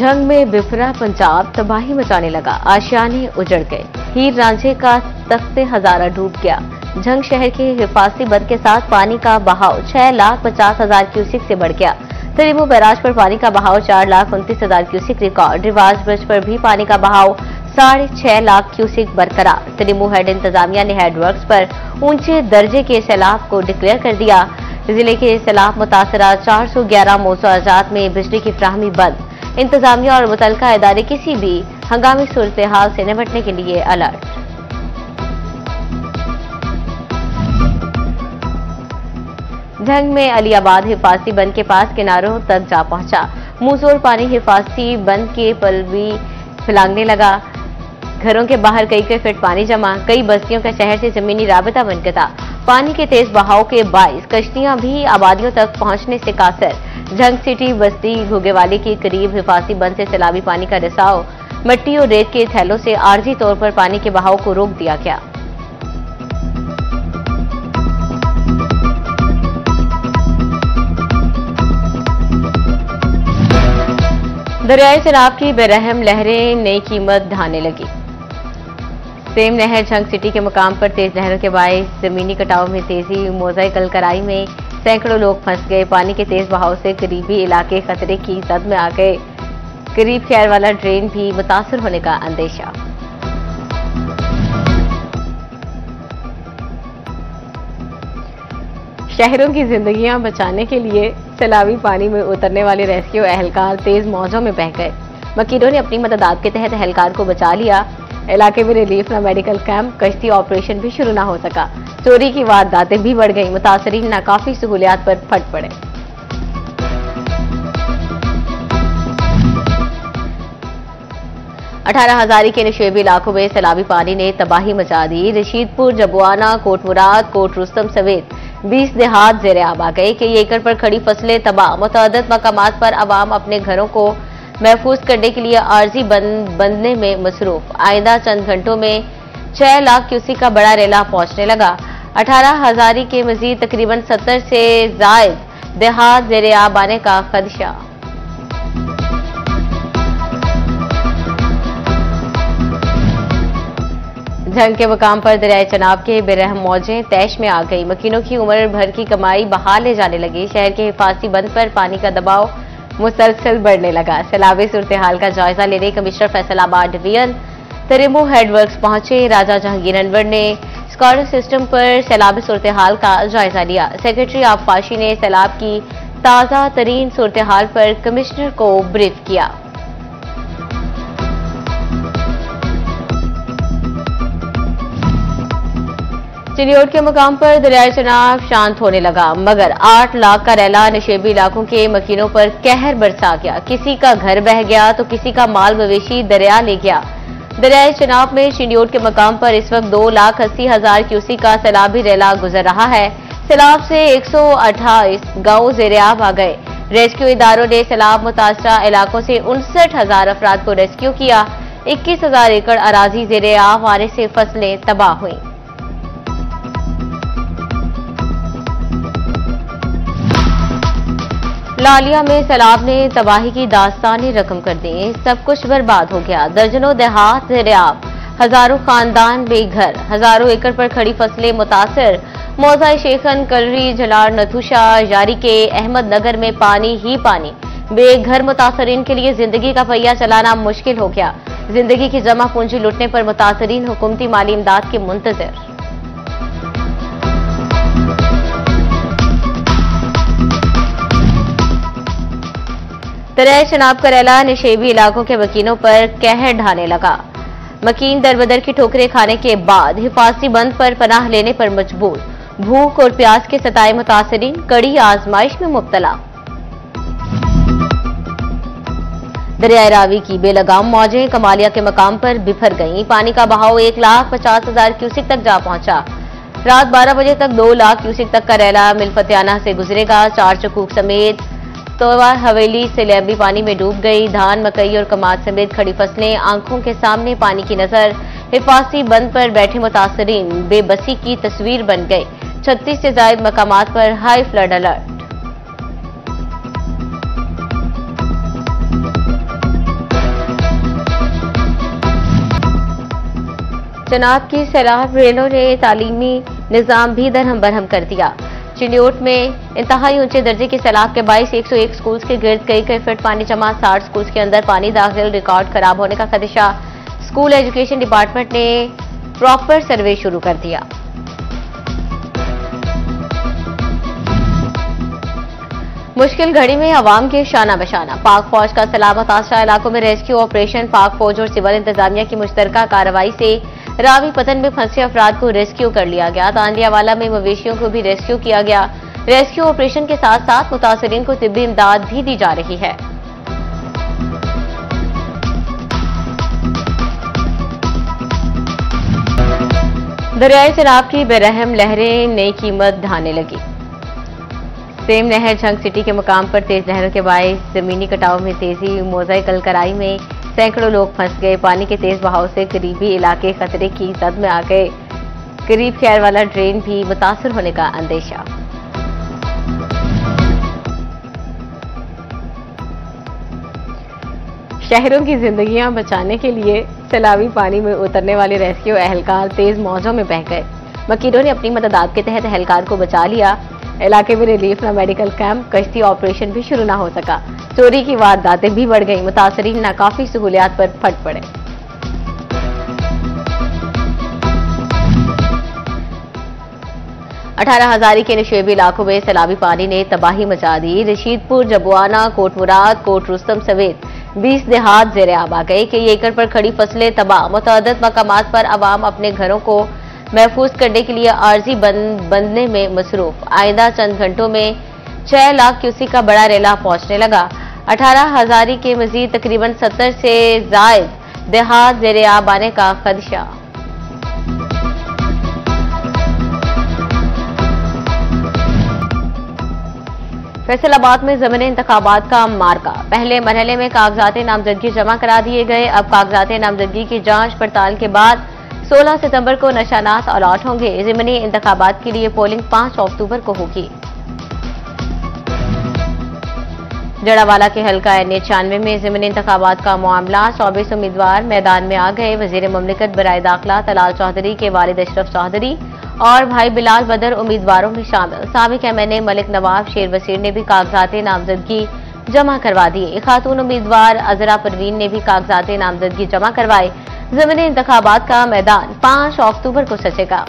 जंग में बिफरा पंजाब तबाही मचाने लगा, आशियाने उजड़ गए, हीर रांझे का तख्ते हजारा डूब गया। जंग शहर के हिफाजती बंद के साथ पानी का बहाव 6,50,000 क्यूसिक से बढ़ गया। तरीमू बैराज पर पानी का बहाव 4,29,000 क्यूसिक रिकॉर्ड। रिवाज ब्रिज पर भी पानी का बहाव 6.5 लाख क्यूसिक बरकरार। तरीमू हेड इंतजामिया ने हेडवर्क्स पर ऊंचे दर्जे के सैलाब को डिक्लेयर कर दिया। जिले के सैलाब मुतासरा 411 मौज़ूआत में बिजली की फ्राहमी बंद। इंतजामिया और मुतलका इदारे किसी भी हंगामी सूरत हाल से निपटने के लिए अलर्ट। जंग में अलीआबाद हिफाजती बंद के पास किनारों तक जा पहुंचा। मुंहजोर पानी हिफाजती बंद के पलवी फैलाने लगा। घरों के बाहर कई फीट पानी जमा। कई बस्तियों का शहर से जमीनी राबता बनकता। पानी के तेज बहाव के बाइस कश्तियां भी आबादियों तक पहुंचने से कासर। जंग सिटी बस्ती घुगेवाली के करीब हिफाजती बंद से सैलाबी पानी का रिसाव मिट्टी और रेत के थैलों से आर्जी तौर पर पानी के बहाव को रोक दिया गया। दरियाई चनाब की बेरहम लहरें नई कीमत ढाने लगी। सेम नहर जंग सिटी के मकाम पर तेज लहरों के बायस जमीनी कटाव में तेजी। मोज़ाई कलकराई में सैकड़ों लोग फंस गए। पानी के तेज बहाव से करीबी इलाके खतरे की जद में आ गए। करीब खैर वाला ड्रेन भी मुतासर होने का अंदेशा। शहरों की जिंदगियां बचाने के लिए सैलाबी पानी में उतरने वाले रेस्क्यू एहलकार तेज मौजों में बह गए। वकीलों ने अपनी मदद के तहत एहलकार को बचा लिया। इलाके में रिलीफ न मेडिकल कैंप, कश्ती ऑपरेशन भी शुरू न हो सका। चोरी की वारदातें भी बढ़ गईं। मुतासरीन नाकाफी सहूलियात पर फट पड़े। अठारह हजारी के नशेबी इलाकों में सैलाबी पानी ने तबाही मचा दी। रशीदपुर, जबुआना, कोट मुराद, कोट रुस्तम समेत 20 देहात ज़ेरे आब आ गए। कई एकड़ पर खड़ी फसलें तबाह। मुतअद्दिद मकामात पर अवाम अपने घरों को महफूज करने के लिए आर्जी बंदने में मसरूफ। आइंदा चंद घंटों में 6 लाख क्यूसिक का बड़ा रेला पहुंचने लगा। 18 हजारी के मजीद तकरीबन 70 से जायद देहात ज़ेरे आब आने का खदशा। जंग के मकाम पर दरियाई चनाब के बेरहम मौजें तैश में आ गई। मकीनों की उम्र भर की कमाई बहाल ले जाने लगी। शहर के हिफाजती बंद पर पानी का दबाव मुसलसल बढ़ने लगा। सैलाबी सूरत हाल का जायजा लेने कमिश्नर फैसलाबाद डिवीजन तरीमू हेडवर्क्स पहुंचे। राजा जहांगीर अनवर ने स्कॉडर सिस्टम पर सैलाबी सूरत हाल का जायजा लिया। सेक्रेटरी आबपाशी ने सैलाब की ताज़ा तरीन सूरत हाल पर कमिश्नर को ब्रीफ किया। चिलियोट के मकाम पर दरियाई चनाब शांत होने लगा, मगर 8 लाख का रैला नशेबी इलाकों के मकीनों पर कहर बरसा गया। किसी का घर बह गया तो किसी का माल मवेशी दरिया ले गया। दरियाई चनाब में चिलियोट के मकाम पर इस वक्त 2,80,000 क्यूसिक का सैलाबी रैला गुजर रहा है। सैलाब से 128 गांव ज़ेरे-आब आ गए। रेस्क्यू इदारों ने सैलाब मुतासरा इलाकों से 59,000 अफराद को रेस्क्यू किया। 21,000 एकड़ अराजी ज़ेरे-आब आने से फसलें तबाह हुई। लालिया में सैलाब ने तबाही की दास्तानी रकम कर दी। सब कुछ बर्बाद हो गया। दर्जनों देहात ज़ेरे-आब, हजारों खानदान बेघर, हजारों एकड़ पर खड़ी फसलें मुतासर। मौज़ाई शेखन, कलरी, जलार, नथुशा, जारी के अहमद नगर में पानी ही पानी। बेघर मुतासरीन के लिए जिंदगी का पहिया चलाना मुश्किल हो गया। जिंदगी की जमा पूंजी लुटने पर मुतासरीन हुकूमती माली इमदाद के मुंतज़िर। दरियाई चनाब का रैला नशेबी इलाकों के मकीनों पर कहर ढाने लगा। मकीन दरबदर की ठोकरें खाने के बाद हिफाजती बंद पर पनाह लेने पर मजबूर। भूख और प्यास के सताए मुतासरीन कड़ी आजमाइश में मुब्तला। दरियाई रावी की बेलगाम मौजें कमालिया के मकाम पर बिफर गईं। पानी का बहाव 1,50,000 क्यूसिक तक जा पहुंचा। रात 12 बजे तक 2 लाख क्यूसिक तक का रैला मिलफतियाना से गुजरेगा। 4 चकूक समेत तोवा हवेली सैलाबी पानी में डूब गई। धान, मकई और कमाद समेत खड़ी फसलें आंखों के सामने पानी की नजर। हिफाजती बंद पर बैठे मुतासरीन बेबसी की तस्वीर बन गए। 36 से ज्यादा मकामात पर हाई फ्लड अलर्ट। चनाब की सैलाब रेलों ने तालीमी निजाम भी दरहम बरहम कर दिया। चिन्योट में इंतहाई ऊंचे दर्जे के सैलाब के बाईस 101 स्कूल्स के गिर्द कई फीट पानी जमा, 60 स्कूल्स के अंदर पानी दाखिल, रिकॉर्ड खराब होने का खदशा। स्कूल एजुकेशन डिपार्टमेंट ने प्रॉपर सर्वे शुरू कर दिया। मुश्किल घड़ी में अवाम के शाना बशाना, पाक फौज का सलामत आश्रा इलाकों में रेस्क्यू ऑपरेशन। पाक फौज और सिविल इंतजामिया की मुश्तरका कार्रवाई से रावी पतन में फंसे अफराद को रेस्क्यू कर लिया गया। तांदियावाला में मवेशियों को भी रेस्क्यू किया गया। रेस्क्यू ऑपरेशन के साथ साथ मुतासरीन को तिब्बी इमदाद भी दी जा रही है। दरियाई सैलाब की बेरहम लहरें नई कीमत ढाने लगी। सेम नहर झंग सिटी के मुकाम पर तेज लहरों के बायस जमीनी कटाव में तेजी, मोज़ाई कलकराई में सैकड़ों लोग फंस गए। पानी के तेज बहाव से करीबी इलाके खतरे की जद में आ गए। करीब खैर वाला ड्रेन भी मुतासर होने का अंदेशा। शहरों की जिंदगियां बचाने के लिए सैलाबी पानी में उतरने वाले रेस्क्यू एहलकार तेज मौजों में बह गए। वकीलों ने अपनी मदद के तहत एहलकार को बचा लिया। इलाके में रिलीफ न मेडिकल कैंप, कश्ती ऑपरेशन भी शुरू न हो सका। चोरी की वारदातें भी बढ़ गई। मुतासरीन नाकाफी सहूलियात पर फट पड़े। अठारह हजारी के नशेबी इलाकों में सैलाबी पानी ने तबाही मचा दी। रशीदपुर, जबुआना, कोट मुराद, कोट रुस्तम समेत 20 देहात जेर आब आ गए। कई एकड़ पर खड़ी फसलें तबाह। मुतअद्दिद मकामात पर आवाम अपने घरों को महफूज करने के लिए आर्जी बंदने में मसरूफ। आइंदा चंद घंटों में 6 लाख क्यूसेक का बड़ा रेला पहुंचने लगा। 18 हजारी के मजीद तकरीबन 70 से जायद देहात जेर आब आने का खदशा। फैसलाबाद में ज़मीनी इंतखाबात का मार्का। पहले मरहले में कागजात नामजदगी जमा करा दिए गए। अब कागजात नामजदगी की जांच पड़ताल के बाद 16 सितंबर को निशानात अलॉट होंगे। ज़मीनी इंतखाबात के लिए पोलिंग 5 अक्टूबर को होगी। जड़ावाला के हल्का NH-96 में ज़मीनी इंतखाबात का मामला। 24 उम्मीदवार मैदान में आ गए। वजीर मुमलिकत बराए दाखिला तलाल चौधरी के वालिद अशरफ चौधरी और भाई बिलाल बदर उम्मीदवारों में शामिल। साबिक MNA मलिक नवाब शेर वसीर ने भी कागजात नामजदगी जमा करवा दिए। खातून उम्मीदवार अजरा परवीन ने भी कागजात नामजदगी जमा करवाए। ज़मीनी इंतखाबात का मैदान 5 अक्टूबर को सजेगा।